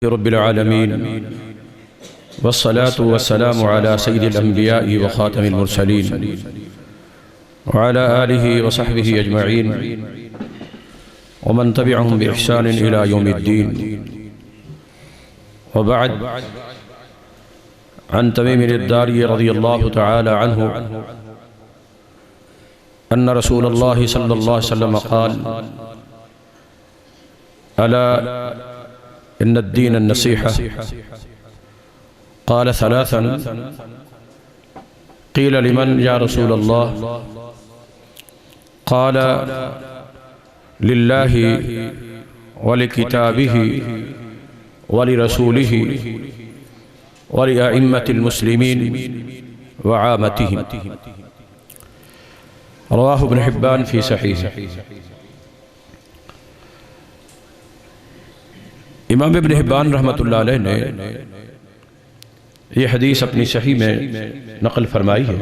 رب العالمين والصلاة والسلام على سيد الأنبياء وخاتم المرسلين وعلى آله وصحبه أجمعين ومن تبعهم بإحسان إلى يوم الدين. وبعد، عن تميم الداري رضي الله تعالى عنه أن رسول الله صلى الله عليه وسلم قال: ألا إن الدين النصيحة. قال ثلاثا: قيل لمن يا رسول الله؟ قال: لله ولكتابه ولرسوله ولأئمة المسلمين وعامتهم. رواه ابن حبان في صحيح. امام ابن حبان رحمۃ اللہ علیہ نے یہ حدیث اپنی صحیح میں نقل فرمائی ہے،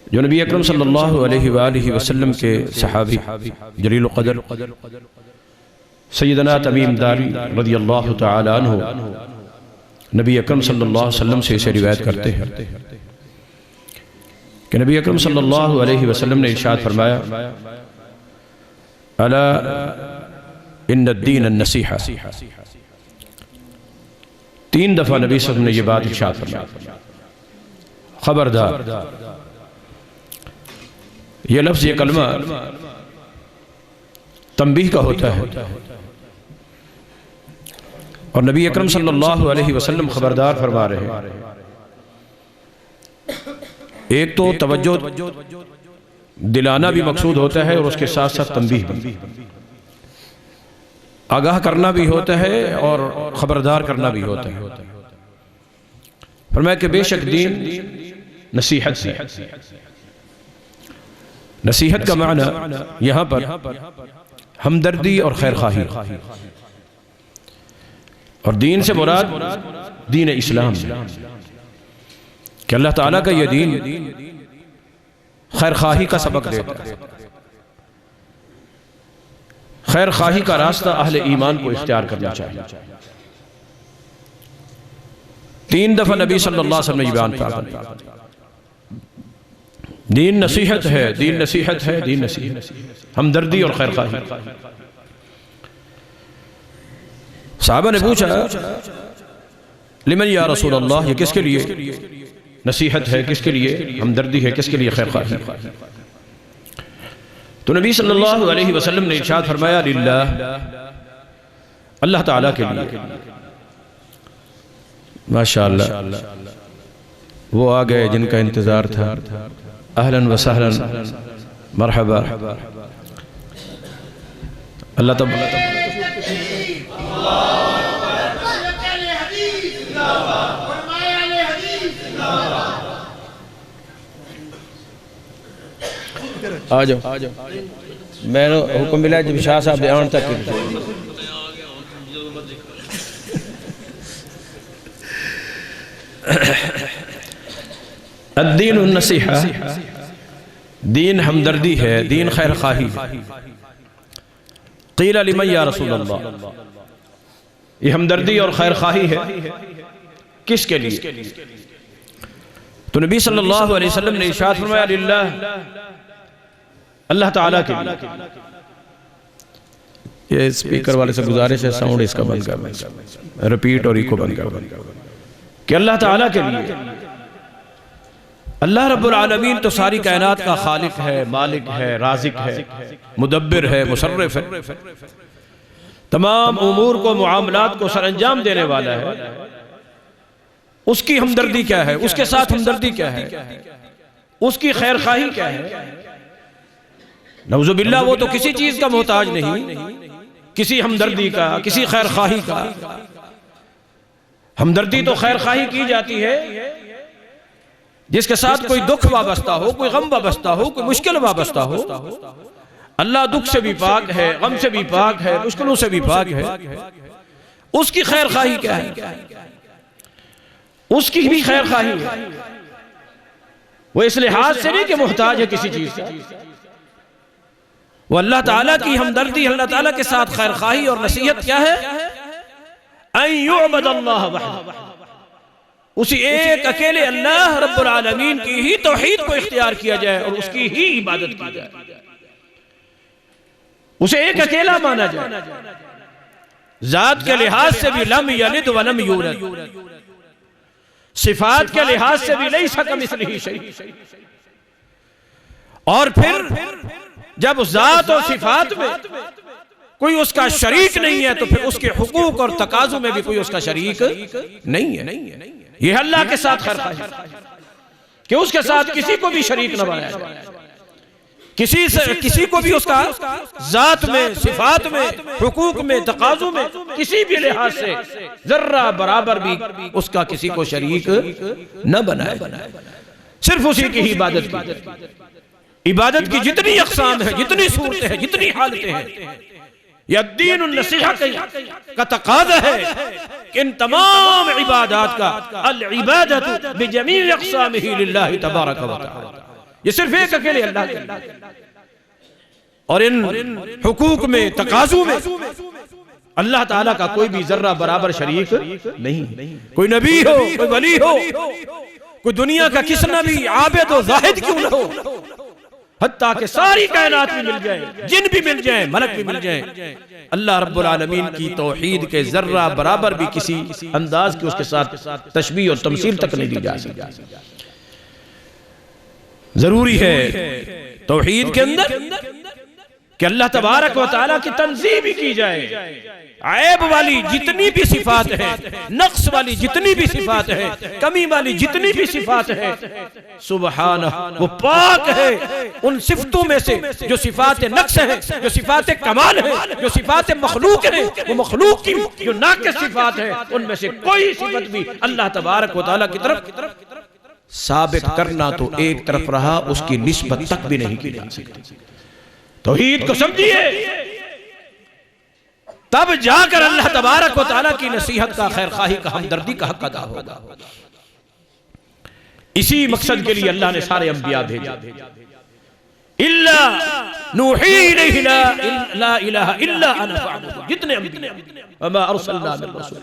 جو نبی اکرم صلی اللہ علیہ وآلہ وسلم کے صحابی جلیل القدر سیدنا تمیم داری رضی اللہ تعالی عنہ نبی اکرم صلی اللہ علیہ وسلم سے اسے روایت کرتے ہیں کہ نبی اکرم صلی اللہ علیہ وسلم نے ارشاد فرمایا: الا ان الدین النصیحہ. تین دفعہ نبی صلی اللہ علیہ وسلم نے یہ بات ارشاد فرمایا. خبردار، یہ لفظ، یہ کلمہ تنبیہ کا ہوتا ہے، اور نبی اکرم صلی اللہ علیہ وسلم خبردار فرما رہے ہیں. ایک تو توجہ دلانا بھی مقصود ہوتا ہے، اور اس کے ساتھ ساتھ تنبیہ بھی، آگاہ کرنا بھی ہوتا ہے اور خبردار کرنا بھی ہوتا ہے. فرمایا کہ بے شک دین نصیحت ہے. نصیحت کا معنی یہاں پر ہمدردی اور خیرخواہی، اور دین سے مراد دین اسلام ہے کہ اللہ تعالیٰ کا یہ دین خیرخواہی کا سبق دیتا ہے. خیر خواہی کا راستہ اہل ایمان کو اختیار کرنا چاہیے. تین دفعہ نبی صلی اللہ علیہ وسلم نے یہ بیان فرمایا: دین نصیحت ہے، دین نصیحت ہے، دین نصیحت، ہمدردی اور خیر خواہی. صحابہ نے پوچھا: لمن یا رسول اللہ، یہ کس کے لیے نصیحت ہے، کس کے لیے ہمدردی ہے، کس کے لیے خیر خواہی؟ تو نبی صلی اللہ علیہ وسلم نے ارشاد فرمایا: للہ، اللہ تعالیٰ کے لیے. ماشاءاللہ، وہ آ گئے جن کا انتظار تھا. اہلاً و سہلاً، مرحبا. اللہ تعالیٰ آ جاؤ. میں نے حکم ملا جب شاہ صاحب بیان تک الدین النصیحہ، دین ہمدردی ہے، دین خیر خواہی. قیل لمن یا رسول اللہ، یہ ہمدردی اور خیر خواہی ہے کس کے لیے؟ تو نبی صلی اللہ علیہ وسلم نے ارشاد فرمایا: للہ، اللہ تعالیٰ کے لیے. یہ اسپیکر والے سے گزارش ہے، ساؤنڈ اس کا بند کر، ریپیٹ اور ایکو بند کر، کہ اللہ تعالیٰ کے لیے. اللہ رب العالمین تو ساری کائنات کا خالق ہے، مالک ہے، رازق ہے، مدبر ہے، مصرف ہے، تمام امور کو، معاملات کو سر انجام دینے والا ہے. اس کی ہمدردی کیا ہے؟ اس کے ساتھ ہمدردی کیا ہے؟ اس کی خیر خواہی کیا ہے؟ نعوذ باللہ، وہ تو کسی چیز کا محتاج نہیں، کسی ہمدردی کا، کسی خیر خواہی کا. ہمدردی تو خیر خواہی کی جاتی ہے جس کے ساتھ کوئی دکھ وابستہ ہو، کوئی غم وابستہ ہو، کوئی مشکل وابستہ ہو. اللہ دکھ سے بھی پاک ہے، غم سے بھی پاک ہے، مشکلوں سے بھی پاک ہے. اس کی خیر خواہی کیا ہے؟ اس کی بھی خیر خواہی ہے. وہ اس لحاظ سے نہیں کہ محتاج ہے کسی چیز سے، وہ اللہ تعالیٰ کی ہمدردی، اللہ تعالیٰ کے ساتھ خیر خواہی اور نصیحت کیا ہے؟ یعبد اللہ وحدہ، اسی ایک اکیلے اللہ رب العالمین کی ہی توحید کو اختیار کیا جائے اور اس کی ہی عبادت کی جائے، اسے ایک اکیلا مانا جائے۔ ذات کے لحاظ سے بھی لم یلد ولم یولد، صفات کے لحاظ سے بھی لیس کمثلہ شیء، اور پھر جب ذات اور صفات میں کوئی اس کا شریک نہیں ہے تو پھر اس کے حقوق اور تقاضوں میں بھی کوئی اس کا شریک نہیں ہے۔ یہ اللہ کے ساتھ خیرخواہی کہ اس کے ساتھ کسی کو بھی شریک نہ بنایا جائے، کسی کو بھی اس کا ذات میں، صفات میں، حقوق میں، تقاضوں میں کسی بھی لحاظ سے ذرہ برابر بھی اس کا کسی کو شریک نہ بنائے، صرف اسی کی ہی عبادت کی۔ عبادت کی جتنی اقسام ہیں، جتنی صورتیں ہیں، جتنی حالتیں ہیں، یہ الدین النصیحہ کا تقاضا ہے کہ ان تمام عبادات کا العبادت بجمیع اقسامہ للہ تبارک و تعالی، یہ صرف ایک اکیلے اللہ کے لیے، اور ان حقوق میں، تقاضوں میں اللہ تعالیٰ کا کوئی بھی ذرہ برابر شریک نہیں۔ کوئی نبی ہو، کوئی ولی ہو، کوئی دنیا کا کس نبی عابد و زاہد کیوں نہ ہو، حتیٰ کہ ساری کائنات بھی مل جائیں، جن بھی مل جائیں، ملک بھی مل جائیں، اللہ رب العالمین کی توحید کے ذرہ برابر بھی کسی انداز کی اس کے ساتھ تشبیہ اور تمثیل تک نہیں دی جا سکتی۔ ضروری ہے توحید کے اندر کہ اللہ تبارک و تعالیٰ کی تنزیہ بھی کی جائے، عیب والی جتنی بھی صفات ہیں، نقص والی جتنی بھی صفات ہیں، کمی والی جتنی بھی صفات ہیں، سبحانہ وہ پاک ہے ان صفتوں میں سے جو صفات نقص ہیں، جو صفات کمال ہیں، جو صفات مخلوق ہیں، وہ مخلوق کی جو ناقص صفات ہیں ان میں سے کوئی صفت بھی اللہ تبارک و تعالیٰ کی طرف ثابت کرنا تو ایک طرف رہا، اس کی نسبت تک بھی نہیں کی جا سکتی۔ توحید کو سمجھیے، تب جا کر اللہ تبارک و تعالیٰ کی نصیحت کا، خیرخواہی کا، ہمدردی کا حق ادا ہوگا۔ اسی مقصد کے لیے اللہ نے سارے انبیاء بھیجا، الا نوحی الیہ لا الہ الا انا فاعبدون، جتنے انبیاء، وما ارسلنا من رسول،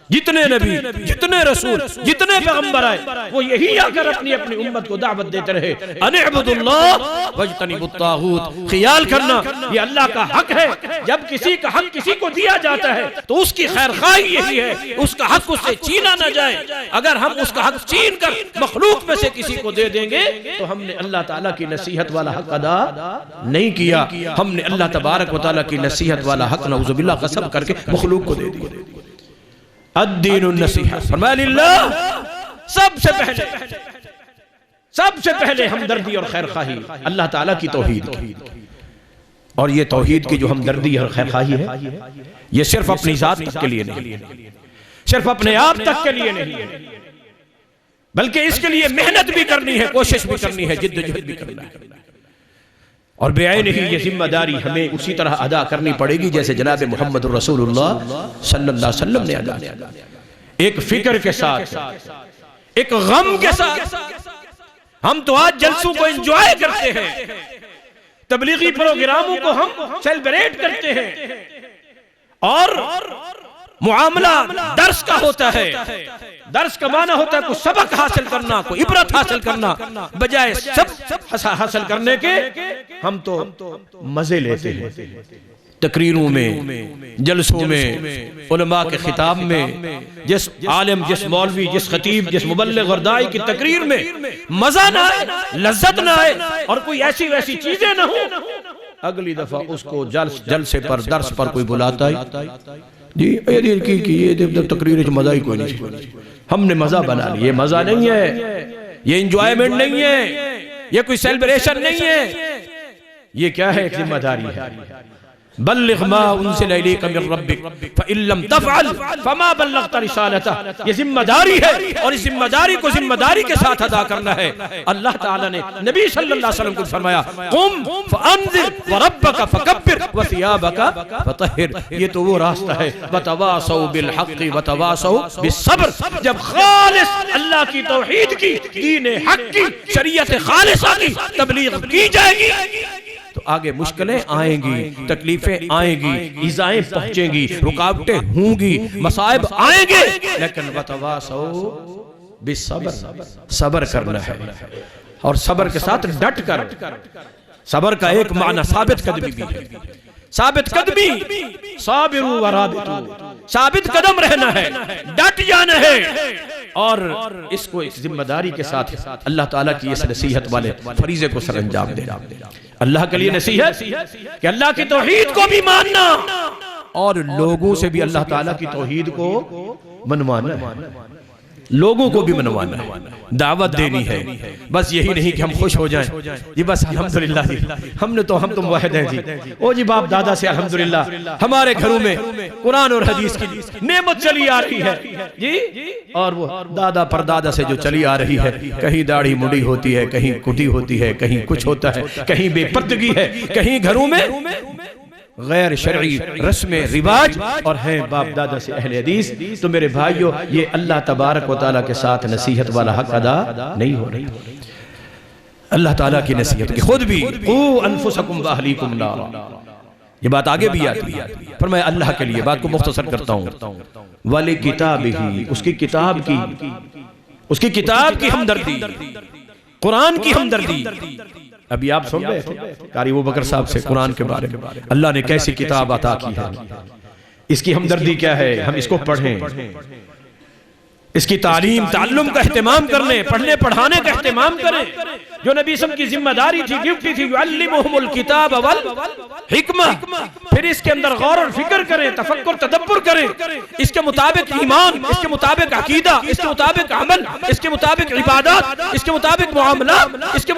جتنے نبی، جتنے رسول، جتنے پیغمبر آئے، وہ یہی آ کر اپنی امت کو دعوت دیتے رہے، ان اعبدوا اللہ واجتنبوا الطاغوت۔ خیال کرنا یہ اللہ کا حق ہے، جب کسی کا حق کسی کو دیا جاتا ہے تو اس کی خیرخواہی یہی ہے اس کا حق اس سے چھینا نہ جائے۔ اگر ہم اس کا حق چھین کر مخلوق میں سے کسی کو دے دیں گے تو ہم نے اللہ تعالیٰ کی نصیحت والا حق ادا نہیں کیا، ہم نے اللہ تبارک و تعالیٰ کی نصیحت والا حق نعوذ باللہ غصب کر کے مخلوق کو دے دیا۔ الدین النصیحہ، فرمایا للہ، سب سے پہلے ہمدردی اور خیرخواہی اللہ تعالیٰ کی توحید کی، اور یہ توحید کی جو ہمدردی اور خیرخواہی ہے یہ صرف اپنی ذات تک کے لیے نہیں، صرف اپنے آپ تک کے لیے نہیں، بلکہ اس کے لیے محنت بھی کرنی ہے، کوشش بھی کرنی ہے، جد و جہد بھی کرنا ہے، اور بعین ہی یہ ذمہ داری ہمیں اسی طرح ادا کرنی پڑے گی جیسے جناب محمد الرسول اللہ صلی اللہ علیہ وسلم نے ادا کیا، ایک فکر کے ساتھ، ایک غم کے ساتھ۔ ہم تو آج جلسوں کو انجوائے کرتے ہیں، تبلیغی پروگراموں کو ہم سیلیبریٹ کرتے ہیں، اور معاملہ درس کا ہوتا ہے، درس کا معنی ہوتا ہے کوئی سبق حاصل کرنا، کوئی عبرت حاصل کرنا، بجائے سب حاصل کرنے کے ہم تو مزے لیتے ہیں۔ تقریروں میں، جلسوں میں، علماء کے خطاب میں، جس عالم، جس مولوی، جس خطیب، جس مبلغ اور داعی کی تقریر میں مزہ نہ آئے، لذت نہ آئے، اور کوئی ایسی ویسی چیزیں نہ ہوں، اگلی دفعہ اس کو جلسے پر، درس پر کوئی بلاتا ہے، جی یہ تقریر جو مزہ ہی کوئی نہیں، ہم نے مزہ بنا لی، یہ مزہ نہیں ہے، یہ انجوائمنٹ نہیں ہے، یہ کوئی سیلیبریشن نہیں ہے، یہ کیا ہے؟ ایک ذمہ داری ہے۔ بلغ ما انزل الیک من ربک فإن لم تفعل فما بلغت رسالتہ، یہ ذمہ داری ہے، اور اس ذمہ داری کو ذمہ داری کے ساتھ ادا کرنا ہے۔ اللہ تعالیٰ نے نبی صلی اللہ علیہ وسلم کو فرمایا قم فانذر وربک فکبر وثیابک فطہر، یہ تو وہ راستہ ہے، وتواصوا بالحق وتواصوا بالصبر۔ جب خالص اللہ کی توحید کی، دین حق کی، شریعت خالصہ کی تبلیغ کی جائے گی تو آگے مشکلیں آئیں گی، تکلیفیں آئیں گی، ایذائیں پہنچیں گی، رکاوٹیں ہوں گی، مصائب آئیں گے، لیکن وتواصوا بالصبر، صبر کرنا ہے، اور صبر کے ساتھ ڈٹ کر۔ صبر کا ایک معنی ثابت قدمی بھی ہے، ثابت قدمی، صابروا ورابطوا، ثابت قدم رہنا ہے، ڈٹ جانا ہے، اور اس کو ایک ذمہ داری کے ساتھ اللہ تعالیٰ کی اس نصیحت والے فریضے کو سر انجام دینا۔ اللہ کے لیے نصیحت کہ اللہ کی توحید کو بھی ماننا اور لوگوں سے بھی اللہ تعالیٰ کی توحید کو منوانا ہے، لوگوں کو بھی منوانا ہے، دعوت دینی ہے۔ بس یہی نہیں کہ ہم خوش ہو جائیں جی بس الحمدللہ جی ہم تو موحد ہیں جی، او جی باپ دادا سے الحمدللہ ہمارے گھروں میں قرآن اور حدیث کی نعمت چلی آ رہی ہے جی، اور وہ دادا پردادا سے جو چلی آ رہی ہے، کہیں داڑھی مڑی ہوتی ہے، کہیں کٹی ہوتی ہے، کہیں کچھ ہوتا ہے، کہیں بے پردگی ہے، کہیں گھروں میں غیر شرعی رسم رواج اور ہیں باپ دادا سے اہل حدیث، تو میرے بھائیو یہ اللہ تبارک و تعالیٰ کے ساتھ نصیحت والا حق ادا نہیں ہو رہی۔ اللہ تعالیٰ کی نصیحت کہ خود بھی قُوا أَنفُسَكُمْ وَأَهْلِيكُمْ نَارًا، یہ بات آگے بھی آتی ہے، پر میں اللہ کے لیے بات کو مختصر کرتا ہوں۔ وَلِكِتَابِهِ، اس کی کتاب کی ہمدردی، قرآن کی ہمدردی۔ ابھی آپ سن رہے تھے قاری ابوبکر صاحب سے قرآن کے بارے میں، اللہ نے کیسی کتاب عطا کی ہے، اس کی ہمدردی کیا ہے، ہم اس کو پڑھیں، اس کی تعلیم تعلم کا اہتمام کرنے، پڑھنے پڑھانے کا اہتمام کریں، جو نبی صلی اللہ علیہ وسلم کی ذمہ داری تھی، ڈیوٹی تھی، یعلمہم الکتاب والحکمہ، پھر اس کے اندر غور اور فکر کریں، تفکر تدبر کریں، اس کے مطابق ایمان، اس کے مطابق عقیدہ، اس کے مطابق عمل، اس کے مطابق عبادات، اس کے مطابق معاملات، اس کے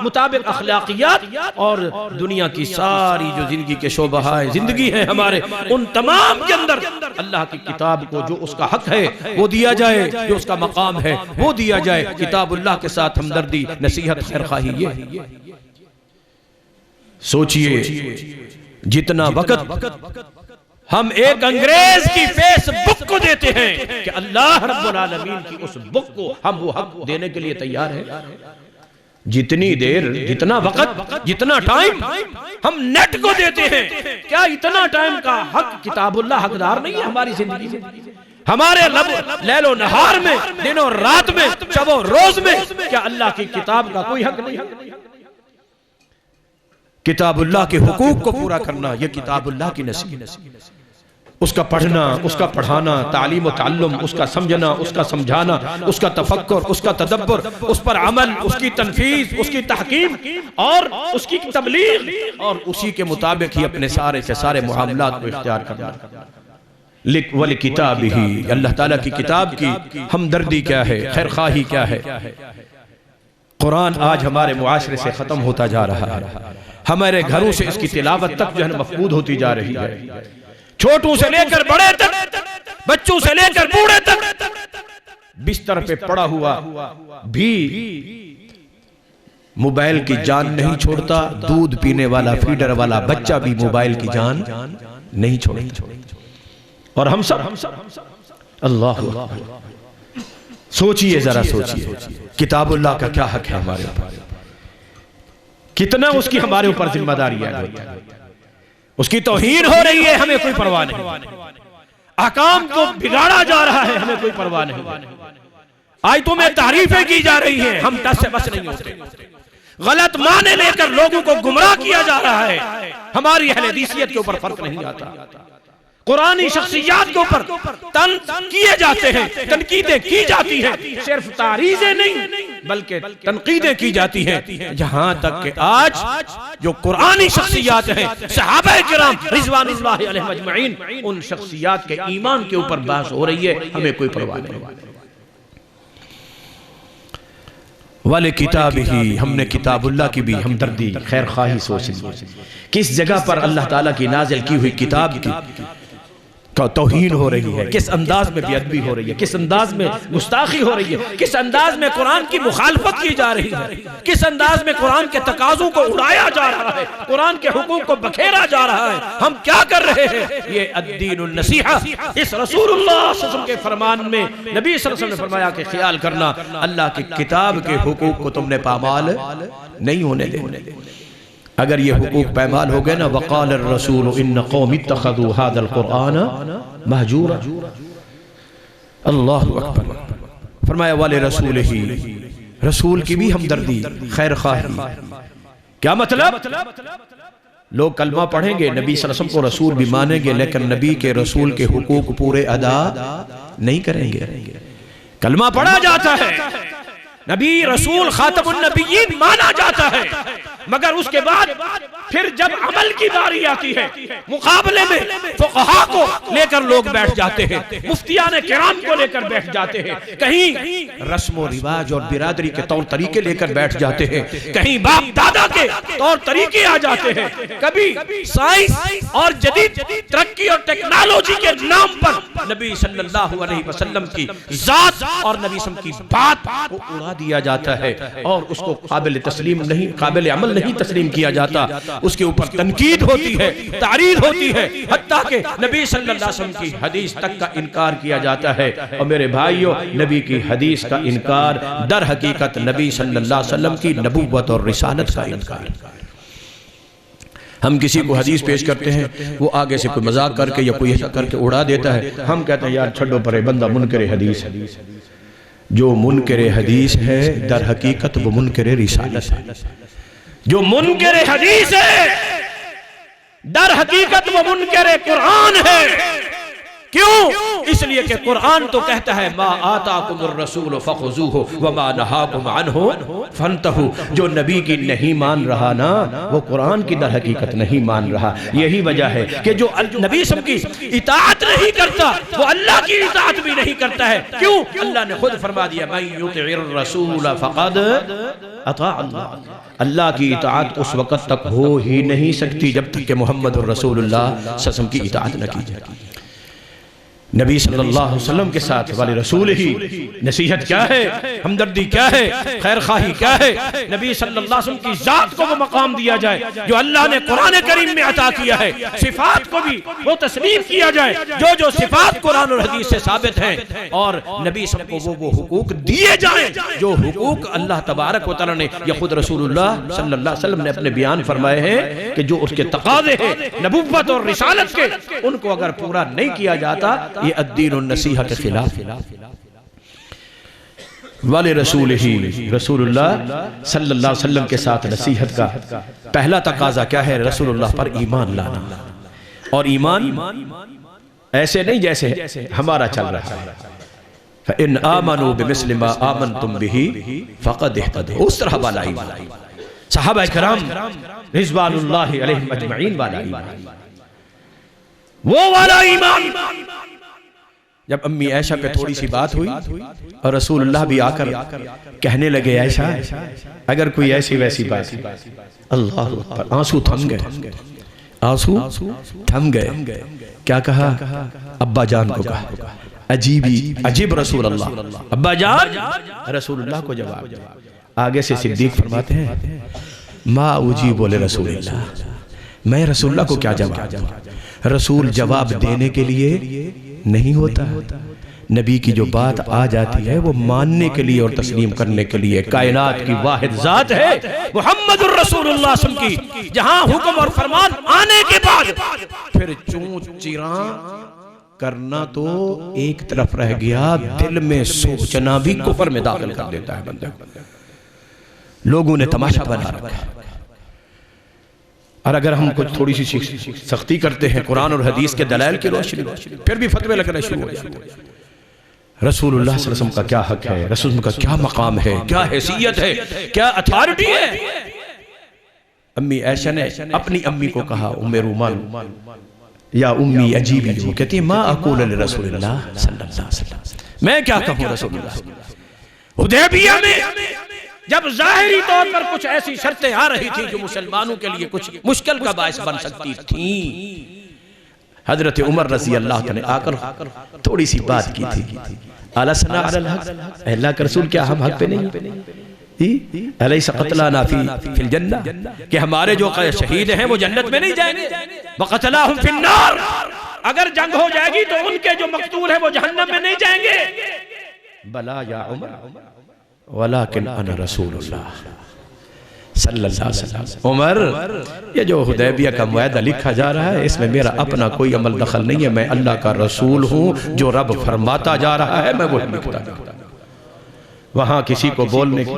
مطابق اخلاقیات، اور دنیا کی ساری جو زندگی کے شعبہ زندگی ہیں ہمارے، ان تمام کے اندر اللہ کی کتاب کو جو اس کا حق ہے وہ دیا جائے، جو اس کا مقام ہے وہ دیا جائے۔ کتاب اللہ کے ساتھ ہمدردی، نصیحت، خیرخواہی، یہ سوچئے جتنا وقت ہم ایک انگریز کی فیس بک کو دیتے ہیں کہ اللہ رب العالمین کی اس بک کو ہم وہ حق دینے کے لیے تیار ہیں، جتنی دیر، جتنا وقت، جتنا ٹائم ہم نیٹ کو دیتے ہیں، کیا اتنا ٹائم کا حق کتاب اللہ حقدار نہیں ہے ہماری زندگی میں؟ ہمارے لیل و نہار میں، دن و رات میں، شب و روز میں، کیا اللہ کی کتاب کا کوئی حق نہیں ہے؟ کتاب اللہ کے حقوق کو پورا کرنا یہ کتاب اللہ کی نصیحت، اس کا پڑھنا، اس کا پڑھانا، تعلیم و تعلم، اس کا سمجھنا، اس کا سمجھانا، اس کا تفکر، اس کا تدبر، اس پر عمل، اس کی تنفیذ، اس کی تحکیم اور اس کی تبلیغ، اور اسی کے مطابق ہی اپنے سارے سے سارے معاملات کو اختیار کرنا۔ وَلِكِتَابِهِ، اللہ تعالیٰ کی کتاب کی ہمدردی کیا ہے، خیرخواہی کیا ہے۔ قرآن آج ہمارے معاشرے سے ختم ہوتا جا رہا ہے، ہمارے گھروں سے اس کی تلاوت تک جو ہے مفقود ہوتی جا رہی ہے، چھوٹوں سے لے کر بڑے تک، بچوں سے لے کر بوڑھے تک، بستر پہ پڑا ہوا بھی موبائل کی جان نہیں چھوڑتا، دودھ پینے والا فیڈر والا بچہ بھی موبائل کی جان نہیں چھوڑتا، اور ہم سب اللہ سوچئے، ذرا سوچئے کتاب اللہ کا کیا حق ہے ہمارے اوپر، کتنا اس کی ہمارے اوپر ذمہ داری ہے، اس کی توہین ہو رہی ہے، ہمیں کوئی پرواہ نہیں، احکام کو بگاڑا جا رہا ہے، ہمیں کوئی پرواہ نہیں، آیتوں میں تعریفیں کی جا رہی ہیں، ہم دس سے بس نہیں ہوتے، غلط معنی لے کر لوگوں کو گمراہ کیا جا رہا ہے، ہماری اہل حدیثیت کے اوپر فرق نہیں آتا، قرآنی شخصیات کے اوپر کیے جاتے ہیں، تنقیدیں کی جاتی ہیں، صرف تعریضیں نہیں بلکہ تنقیدیں کی جاتی ہیں، جہاں تک کہ آج جو قرآنی شخصیات ہیں صحابہ کرام رضوان اللہ علیہم اجمعین، ان شخصیات کے ایمان کے اوپر بحث ہو رہی ہے، ہمیں کوئی پرواہ نہیں۔ وَلِكِتَابِهِ، ہم نے کتاب اللہ کی بھی ہمدردی، خیرخواہی سوچ لی، کس جگہ پر اللہ تعالیٰ کی نازل کی ہوئی کتاب کی توہین ہو رہی ہے، کس انداز میں بے ادبی ہو رہی ہے، کس انداز میں گستاخی ہو رہی ہے، کس انداز میں قرآن کی مخالفت کی جا رہی ہے، کس انداز میں قرآن کے تقاضوں کو اڑایا جا رہا ہے، قرآن کے حقوق کو بکھیرا جا رہا ہے، ہم کیا کر رہے ہیں؟ یہ الدین النصیحہ، اس رسول اللہ صلی اللہ علیہ وسلم کے فرمان میں نبی صلی اللہ علیہ وسلم نے فرمایا کہ خیال کرنا اللہ کی کتاب کے حقوق کو تم نے پامال نہیں ہونے دینے، اگر یہ حقوق پائمال ہو گئے نا وقال الرسول ان قوم اتخذوا هذا القرآن مہجورا، اللہ اکبر۔ فرمایا والے رسول ہی، رسول کی بھی ہمدردی، خیر خواہی۔ کیا مطلب؟ لوگ کلمہ پڑھیں گے، نبی صلی اللہ علیہ وسلم کو رسول بھی مانیں گے، لیکن نبی کے رسول کے حقوق پورے ادا نہیں کریں گے۔ کلمہ پڑھا جاتا ہے، نبی رسول خاتم النبیین مانا جاتا ہے، مگر اس کے بعد پھر جب عمل کی باری آتی ہے، مقابلے میں فقہاء کو لے کر لوگ بیٹھ جاتے ہیں، مفتیان کرام کو لے کر بیٹھ جاتے ہیں، کہیں رسم و رواج اور برادری کے طور طریقے لے کر بیٹھ جاتے ہیں، کہیں باپ دادا کے طور طریقے آ جاتے ہیں، کبھی سائنس اور جدید ترقی اور ٹیکنالوجی کے نام پر نبی صلی اللہ علیہ وسلم کی ذات اور نبی صلی اللہ علیہ وسلم کی بات کو اڑا دیا جاتا ہے، اور اس کو قابل تسلیم نہیں، قابل عمل نہیں تسلیم کیا جاتا، اس کے اوپر تنقید ہوتی ہے، تعریض ہوتی ہے، حتیٰ کہ نبی صلی اللہ علیہ وسلم کی حدیث تک کا انکار کیا جاتا ہے۔ اور میرے بھائیوں، نبی کی حدیث کا انکار در حقیقت نبی صلی اللہ علیہ وسلم کی نبوت اور رسالت کا انکار۔ ہم کسی کو حدیث پیش کرتے ہیں، وہ آگے سے کوئی مذاق کر کے یا کوئی ایسا کر کے اڑا دیتا ہے، ہم کہتے ہیں یار چھڑو پرے، بندہ منکر حدیث ہے۔ جو منکر حدیث ہے در حقیقت وہ منکر رسالت ہے۔ جو منکر حدیث ہے در حقیقت وہ منکر قرآن ہے۔ کیوں؟ اس لیے کہ قرآن تو کہتا ہے ما آتاکم الرسول فخذوہ وما نہاکم عنہ فانتہوا۔ جو نبی کی نہیں مان رہا نا، وہ قرآن کی در حقیقت نہیں مان رہا۔ یہی وجہ ہے کہ جو نبی صلی اللہ علیہ وسلم کی اطاعت نہیں کرتا، وہ اللہ کی اطاعت بھی نہیں کرتا ہے۔ کیوں؟ اللہ نے خود فرما دیا من یطع الرسول فقد اطاع اللہ۔ اللہ کی اطاعت اس وقت تک ہو ہی نہیں سکتی جب تک کہ محمد الرسول اللہ صلی اللہ علیہ وسلم کی اطاعت نہ کی جائے۔ نبی صلی اللہ علیہ وسلم کے ساتھ والے رسول ہی نصیحت کیا ہے، ہمدردی کیا ہے، خیر خواہی کیا ہے، نبی صلی اللہ علیہ وسلم کی ذات کو وہ مقام دیا جائے جو اللہ نے قرآن کریم میں عطا کیا ہے، صفات کو بھی وہ تسلیم کیا جائے جو صفات قرآن اور حدیث سے ثابت ہیں، اور نبی صلی اللہ علیہ وسلم کو وہ حقوق دیے جائیں جو حقوق اللہ تبارک و تعالیٰ نے یا خود رسول اللہ صلی اللہ علیہ وسلم نے اپنے بیان فرمائے ہیں کہ جو اس کے تقاضے ہیں نبوت اور رسالت کے، ان کو اگر پورا نہیں کیا جاتا یہ الدین النصیحہ کے خلاف۔ والے رسول ہی رسول اللہ صلی اللہ علیہ وسلم کے ساتھ نصیحت کا پہلا تقاضا کیا ہے؟ رسول اللہ پر ایمان لانا، اور ایمان ایسے نہیں جیسے ہمارا چل رہا ہے فَإِنْ آمَنُوا بِمِثْلِ مَا آمَنْتُمْ بِهِ فَقَدْ اهْتَدَوْا، اس طرح والا ایمان، صحابہ کرام رضوان اللہ علیہم اجمعین والا ایمان، وہ والا ایمان۔ جب امی عائشہ پہ تھوڑی سی بات ہوئی اور رسول اللہ بھی آ کر کہنے لگے عائشہ اگر کوئی ایسی ویسی بات، اللہ اکبر، آنسو تھم گئے، آنسو تھم گئے۔ کیا کہا؟ ابا جان کو کہا، عجیب رسول اللہ، ابا جان رسول اللہ کو جواب۔ آگے سے صدیق فرماتے ہیں ما اجیب لرسول اللہ، میں رسول اللہ کو کیا جواب دوں؟ رسول جواب دینے کے لیے نہیں ہوتا، نبی کی جو بات آ جاتی ہے وہ ماننے کے لیے اور تسلیم کرنے کے لیے۔ کائنات کی واحد ذات ہے محمد الرسول اللہ صلی اللہ علیہ وسلم کی، جہاں حکم اور فرمان آنے کے بعد پھر چون چیراں کرنا تو ایک طرف رہ گیا، دل میں سوچنا بھی کفر میں داخل کر دیتا ہے بندہ۔ لوگوں نے تماشا بنا رکھا ہے، اور اگر ہم کچھ تھوڑی سی سختی کرتے ہیں قرآن اور حدیث کے دلائل کی روشنی پھر بھی فتوے لگنا شروع ہو جاتے ہیں۔ رسول اللہ صلی اللہ علیہ وسلم کا کیا حق ہے، رسول اللہ کا کیا مقام ہے، کیا حیثیت ہے، کیا اتھارٹی ہے۔ امی عائشہ نے اپنی امی کو کہا، ام رومان یا امی عجیبی، وہ کہتی ہے ما اقول لرسول اللہ صلی اللہ علیہ وسلم، میں کیا کہوں رسول اللہ۔ حدیبیہ میں جب ظاہری طور پر کچھ ایسی شرطیں آ رہی تھی جو مسلمانوں کے لیے کچھ مشکل کا باعث بن سکتی تھیں، حضرت عمر رضی اللہ عنہ آ کر تھوڑی سی بات کی تھی، اَلَسْنَا عَلَى الْحَقِّ، اللہ کا رسول کیا ہم حق پہ نہیں؟ الیس قتلانا فی الجنہ، کہ ہمارے جو شہید ہیں وہ جنت میں نہیں جائیں گے، وقتلاہم فی النار، اگر جنگ ہو جائے گی تو ان کے جو مقتول ہیں وہ جہنم میں نہیں جائیں گے۔ بلا یا عمر ولیکن انا رسول اللہ صلی اللہ علیہ وسلم۔ عمر، یہ جو حدیبیہ کا معاہدہ لکھا جا رہا ہے اس میں میرا اپنا کوئی عمل دخل نہیں ہے، میں اللہ کا رسول ہوں، جو رب فرماتا جا رہا ہے میں وہی لکھتا جا رہا ہوں، وہاں کسی کو بولنے کی۔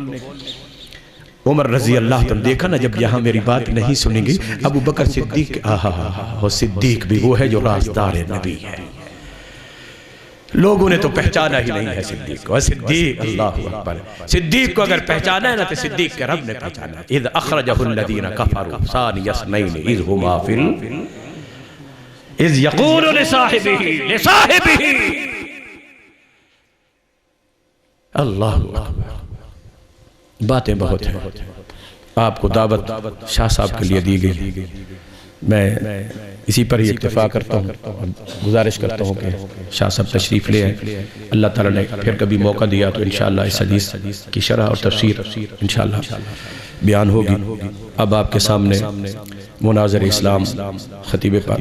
عمر رضی اللہ عنہ دیکھا نا جب یہاں میری بات نہیں سنیں گی، ابو بکر صدیق، وہ صدیق بھی وہ ہے جو رازدار نبی ہے، لوگوں نے تو پہچانا ہی نہیں ہے صدیق کو۔ صدیق، اللہ اکبر، صدیق کو اگر پہچانا ہے نا تو صدیق کے رب نے پہچانا ہے۔ اذ اخرجہ الذین کفروا ثانی اثنین اذ ہما فی اذ یقول لصاحبہ اللہ اکبر۔ باتیں بہت ہیں، آپ کو دعوت شاہ صاحب کے لیے دی گئی، میں اسی پر ہی اکتفا کرتا ہوں، گزارش کرتا ہوں کہ شاہ صاحب تشریف لے آئیں۔ اللہ تعالیٰ نے پھر کبھی موقع دیا تو انشاءاللہ اس حدیث کی شرح اور تفسیر انشاءاللہ بیان ہوگی۔ اب آپ کے سامنے مناظر اسلام خطیب پاک